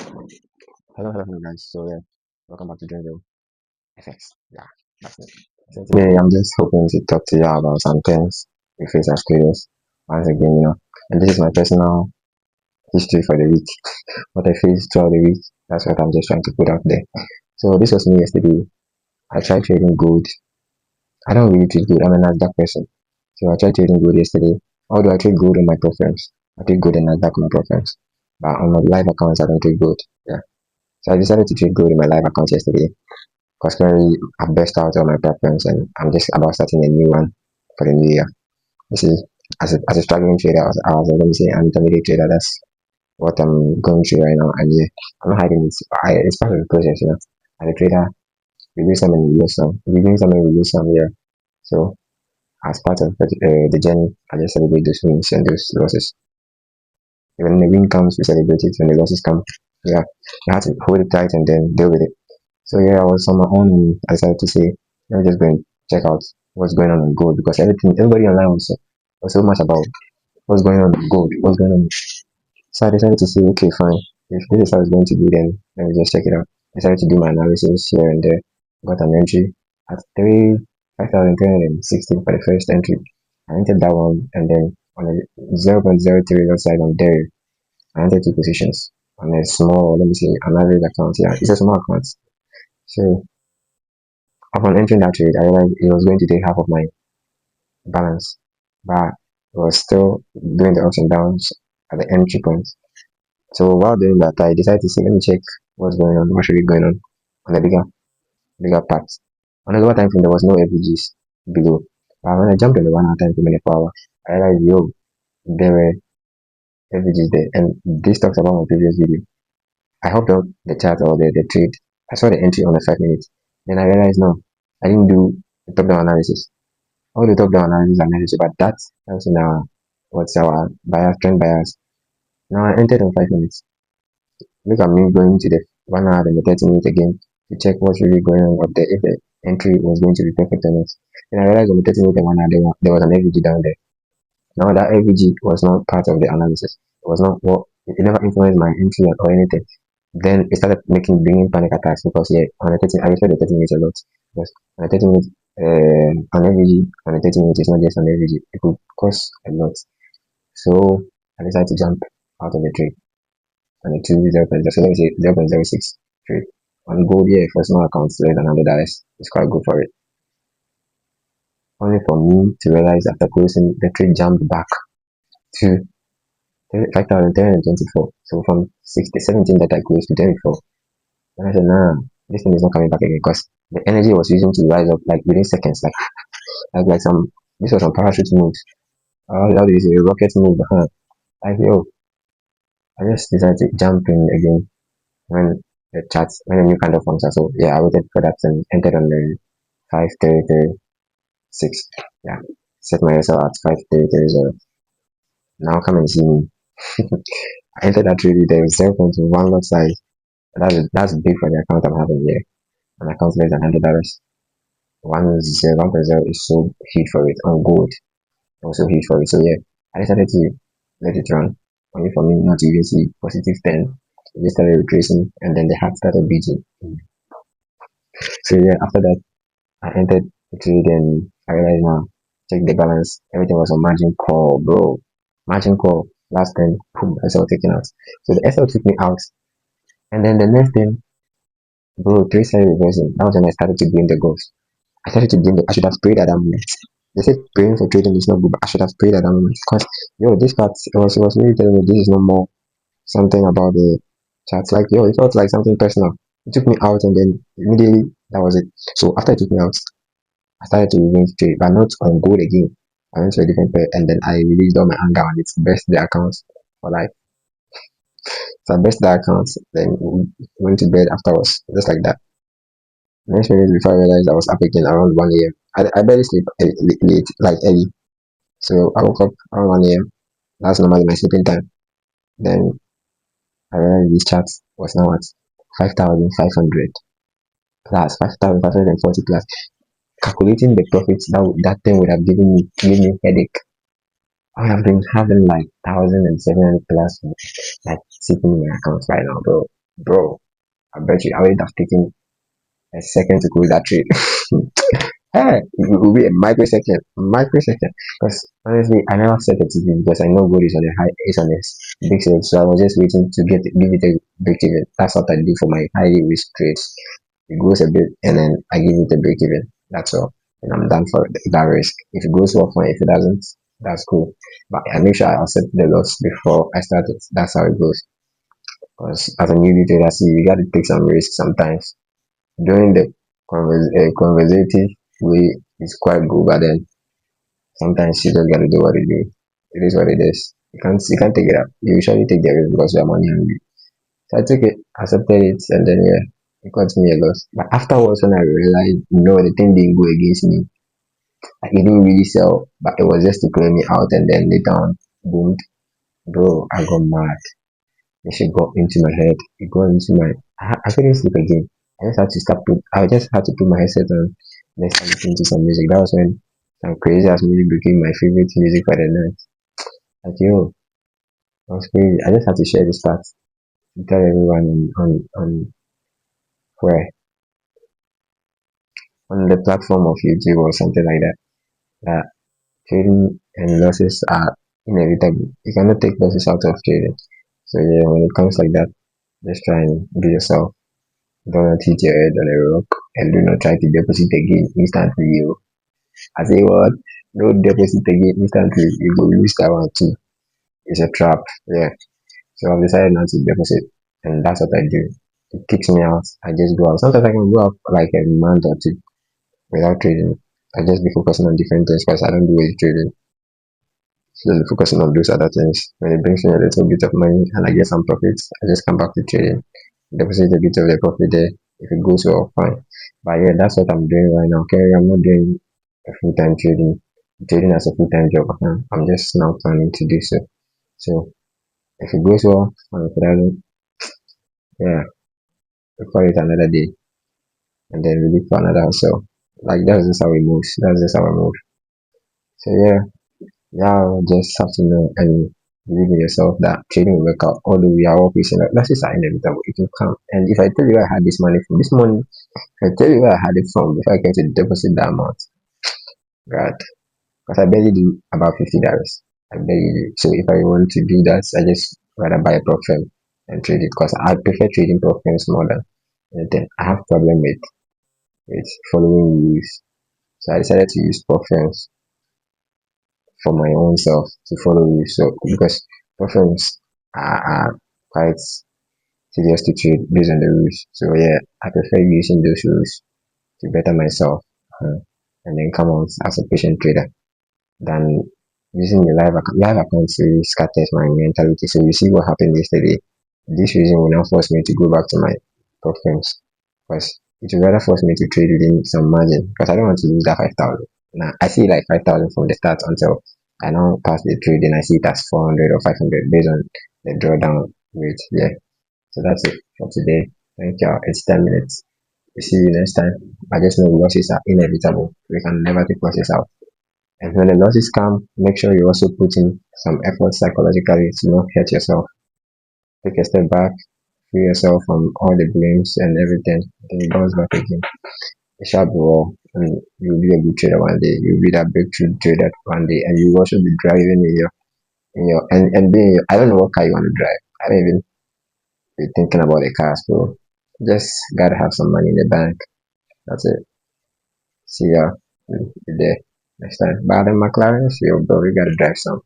Hello guys. So yeah, welcome back to Jungle FX. Yeah, that's it. So today I'm just hoping to talk to you about some things we face as traders. Once again, and this is my personal history for the week. What I faced throughout the week. That's what I'm just trying to put out there. So this was me yesterday. I tried trading gold. I don't really trade gold. I'm a Nasdaq person. So I tried trading gold yesterday. Although I trade gold on my preference. I trade gold and Nasdaq on my preference. But on my live accounts, I don't trade gold. Yeah. So I decided to trade gold in my live account yesterday. Because currently I've best out of my preference and I'm just about starting a new one for the new year. This is as a struggling trader, let me say an intermediate trader. That's what I'm going through right now. And yeah, I'm not hiding it. It's part of the process. As a trader, we do some and we lose some. We win some and we lose some. Yeah. So as part of the journey, I just celebrate those wins and those losses. When the win comes, we celebrate it. When the losses come, yeah, you have to hold it tight and then deal with it. So yeah, I was on my own and I decided to say, let me just go and check out what's going on gold because everybody online was so much about what's going on in gold, what's going on. So I decided to say, okay, fine. If this is how it's going to be, then let me just check it out. I decided to do my analysis here and there. Got an entry at 5,316 for the first entry. I entered that one and then on a 0.03 lot side on there, I entered two positions on a small, let me say, an average account. Yeah, it's a small account. So upon entering that trade, I realized it was going to take half of my balance, but it was still doing the ups and downs at the entry point. So while doing that, I decided to say, let me check what's going on, what should be going on the bigger part. On the lower time frame, there was no FVGs below. But when I jumped on the 1 hour time frame in the power, I realized, yo, there were FVGs there. And this talks about my previous video. I hopped out the chart or the trade. I saw the entry on the 5 minutes. Then I realized, no, I didn't do the top down analysis. All the top down analysis are necessary, but that helps in our what's our bias, trend bias. Now I entered on 5 minutes. Look at me going to the 1 hour and the 30 minutes again to check what's really going on up there if the entry was going to be perfect or not. Then I realized on the 30 minutes and 1 hour there was an FVG down there. Now that FVG was not part of the analysis. It was not what it never influenced my entry or anything. Then it started bringing panic attacks because yeah, on the 30 I referred the 30 minutes a lot. Because on the 30 minutes on FVG on the 30 minutes is not just on FVG. It could cost a lot. So I decided to jump out of the trade on the 2 so let me say 0.06 trade. On gold, yeah, for small accounts less than $100, it's quite good for it. Only for me to realize after closing the trade jumped back to 5,324. So from 17 that I closed to 24. And I said, nah, this thing is not coming back again because the energy was using to rise up like within seconds, like some this was some parachute moves. How do you say rocket move? Like yo, I just decided to jump in again when when the new candle forms. So yeah, I waited for that and entered on the 5336. Yeah, set my SL at 5330. Now come and see me. I entered that trade with a 0.1 lot size. That's big for the account I'm having here. An account less than $100. 1.0 is so huge for it. On gold, also huge for it. So yeah, I decided to let it run. Only for me not to even see positive 10. It just started retracing and then the heart started beating. So yeah, after that I entered the trade and I realized now, check the balance. Everything was on margin call, bro. Margin call. Last time, boom, SL taken out. So the SL took me out. And then the next thing, bro, three side reversing. That was when I started to blame the ghost. I started to blame I should have prayed at that moment. They said praying for trading is not good, but I should have prayed at that moment. Because yo, this part it was really telling me this is no more something about the chats. Like yo, it felt like something personal. It took me out and then immediately that was it. So after it took me out, I started to revenge trade, but not on gold again. I went to a different pair and then I released all my anger on its best the accounts for life. So I best the accounts, then went to bed afterwards, just like that. Next minute before I realized I was up again around 1 a.m. I barely sleep late, like early. So I woke up around 1 a.m. That's normally my sleeping time. Then I realized this chat was now at 5,500 plus, 5,540 plus. Calculating the profits that thing would have given me headache. I have been having like 1,700 plus like sitting in my account right now, bro. bro, I bet you I would have taken a second to close that trade. Hey, it will be a microsecond. Because honestly, I never set a TP because I know gold is on a high, it's on a big side. So I was just waiting to give it a break even. That's what I do for my high risk trades. It goes a bit, and then I give it a break even. That's all, and I'm done for that risk. If it goes well, fine. If it doesn't, that's cool. But I make sure I accept the loss before I start it. That's how it goes. Because as a newbie trader, see, you got to take some risk sometimes. During the conversative way is quite good, but then sometimes you just gotta do what you do. It is what it is. You can't take it up. You usually take the risk because you are money hungry. So I took it, accepted it, and then yeah, it got me a loss. But afterwards, when I realized, the thing didn't go against me. I didn't really sell, but it was just to clear me out, and then later on, boom, bro, I got mad. The shit got into my head. It got into my. I couldn't sleep again. I just had to put my headset on. Then start listening to some music. That was when some crazy ass music became my favorite music for the night. Like yo, that was crazy. I just had to share this part to tell everyone on where on the platform of YouTube or something like that. That trading and losses are inevitable. You cannot take losses out of trading. So yeah, when it comes like that, just try and be yourself. Don't hit your head on a rock and do not try to deposit again instantly. I say what? Don't deposit again instantly. You go lose that one too. It's a trap. Yeah. So I've decided not to deposit, and that's what I do. It kicks me out. I just go out. Sometimes I can go out for like a month or two without trading. I just be focusing on different things because I don't do wage trading. So just be focusing on those other things. When it brings me a little bit of money and I get some profits, I just come back to trading. Deposit a bit of the profit there. If it goes well, fine. But yeah, that's what I'm doing right now. Okay, I'm not doing a full time trading as a full time job. I'm just now planning to do so. So if it goes well, fine. If it doesn't, yeah, we'll call it another day and then we look for another hustle. Like that's just how it moves. That's just how I move. So yeah, now just have to know and believe in yourself that trading will work out. Although we are all facing like losses are inevitable, it will come. And if I tell you where I had this money from, this money, I tell you where I had it from before I came to deposit that amount. God, because I barely do about $50. I barely do. So if I want to do that, I just rather buy a prop firm and trade it because I prefer trading prop firms more than anything. I have problem with following rules. So I decided to use prop firms for my own self to follow rules. So because prop firms are quite tedious to trade based on the rules. So yeah, I prefer using those rules to better myself and then come out as a patient trader than using the live accounts really scatters my mentality. So you see what happened yesterday. This reason will now force me to go back to my preference because it will rather force me to trade within some margin because I don't want to lose that 5,000. Now I see like 5,000 from the start until I now pass the trade and I see it as 400 or 500 based on the drawdown rate. Yeah. So that's it for today. Thank you. It's 10 minutes. We see you next time. I just know losses are inevitable. We can never take losses out. And when the losses come, make sure you also put in some effort psychologically to not hurt yourself. Take a step back, free yourself from all the blames and everything. Then you bounce back again. It shall be well. And you'll be a good trader one day. You'll be that breakthrough trader one day. And you'll also be driving and being I don't know what car you want to drive. I don't even be thinking about the car. So just gotta have some money in the bank. That's it. See ya. Be there next time. But the McLaren, you bro, we gotta drive some.